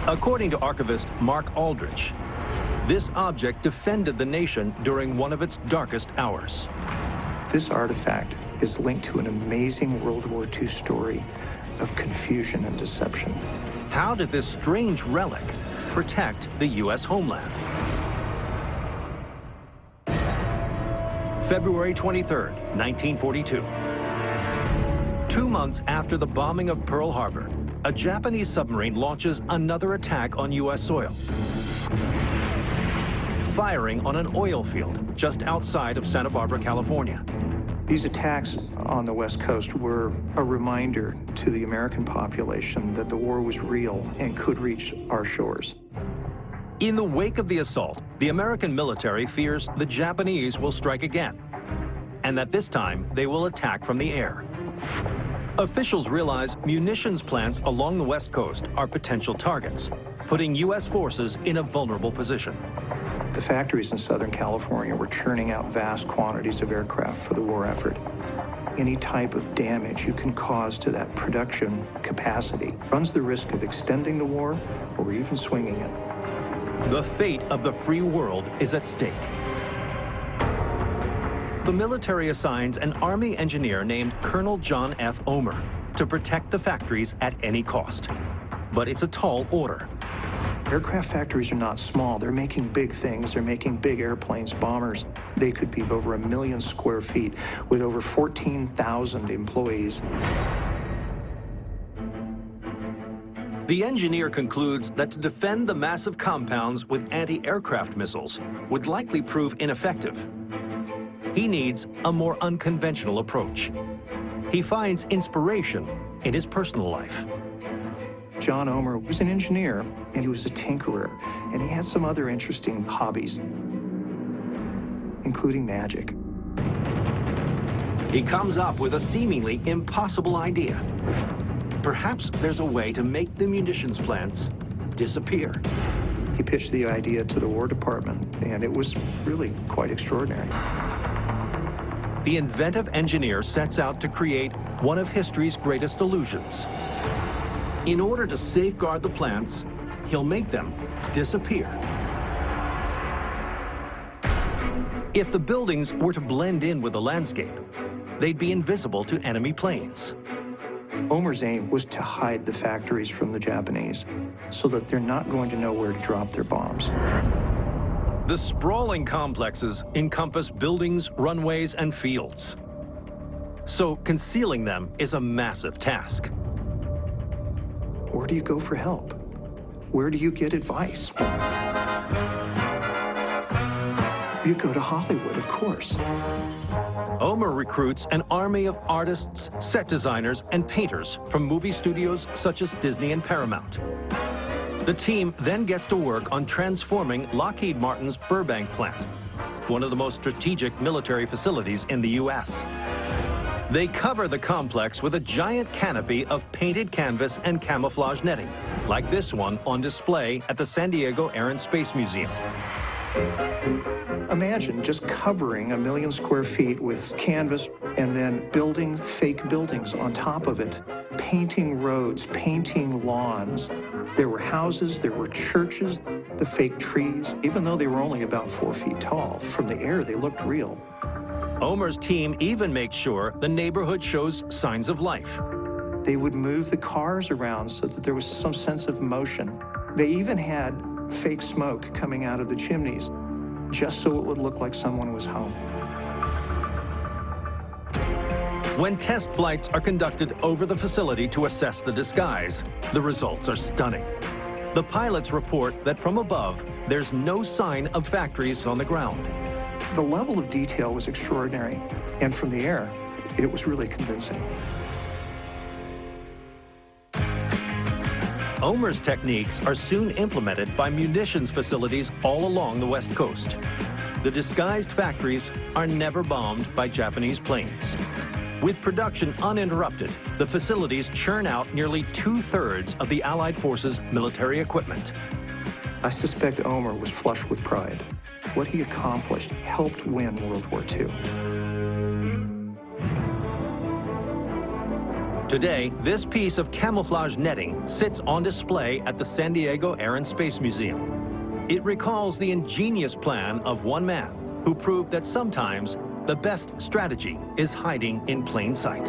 According to archivist Mark Aldrich, this object defended the nation during one of its darkest hours. This artifact is linked to an amazing World War II story of confusion and deception. How did this strange relic protect the U.S. homeland? February 23rd, 1942. 2 months after the bombing of Pearl Harbor, a Japanese submarine launches another attack on U.S. soil, firing on an oil field just outside of Santa Barbara, California. These attacks on the West Coast were a reminder to the American population that the war was real and could reach our shores. In the wake of the assault, the American military fears the Japanese will strike again, and that this time they will attack from the air. Officials realize munitions plants along the West Coast are potential targets, putting U.S. forces in a vulnerable position. The factories in Southern California were churning out vast quantities of aircraft for the war effort. Any type of damage you can cause to that production capacity runs the risk of extending the war or even swinging it. The fate of the free world is at stake. The military assigns an Army engineer named Colonel John F. Ohmer to protect the factories at any cost. But it's a tall order. Aircraft factories are not small. They're making big things. They're making big airplanes, bombers. They could be over 1 million square feet with over 14,000 employees. The engineer concludes that to defend the massive compounds with anti-aircraft missiles would likely prove ineffective. He needs a more unconventional approach. He finds inspiration in his personal life. John Ohmer was an engineer, and he was a tinkerer, and he had some other interesting hobbies, including magic. He comes up with a seemingly impossible idea. Perhaps there's a way to make the munitions plants disappear. He pitched the idea to the War Department, and it was really quite extraordinary. The inventive engineer sets out to create one of history's greatest illusions. In order to safeguard the plants, he'll make them disappear. If the buildings were to blend in with the landscape, they'd be invisible to enemy planes. Ohmer's aim was to hide the factories from the Japanese so that they're not going to know where to drop their bombs. The sprawling complexes encompass buildings, runways, and fields. So concealing them is a massive task. Where do you go for help? Where do you get advice? You go to Hollywood, of course. Ohmer recruits an army of artists, set designers, and painters from movie studios such as Disney and Paramount. The team then gets to work on transforming Lockheed Martin's Burbank plant, one of the most strategic military facilities in the U.S. They cover the complex with a giant canopy of painted canvas and camouflage netting, like this one on display at the San Diego Air and Space Museum. Imagine just covering 1 million square feet with canvas and then building fake buildings on top of it, painting roads, painting lawns. There were houses, there were churches, the fake trees. Even though they were only about 4 feet tall, from the air they looked real. Ohmer's team even makes sure the neighborhood shows signs of life. They would move the cars around so that there was some sense of motion. They even had fake smoke coming out of the chimneys, just so it would look like someone was home. When test flights are conducted over the facility to assess the disguise, the results are stunning. The pilots report that from above, there's no sign of factories on the ground. The level of detail was extraordinary, and from the air, it was really convincing. Ohmer's techniques are soon implemented by munitions facilities all along the West Coast. The disguised factories are never bombed by Japanese planes. With production uninterrupted, the facilities churn out nearly 2/3 of the Allied forces' military equipment. I suspect Ohmer was flush with pride. What he accomplished helped win World War II. Today, this piece of camouflage netting sits on display at the San Diego Air and Space Museum. It recalls the ingenious plan of one man who proved that sometimes the best strategy is hiding in plain sight.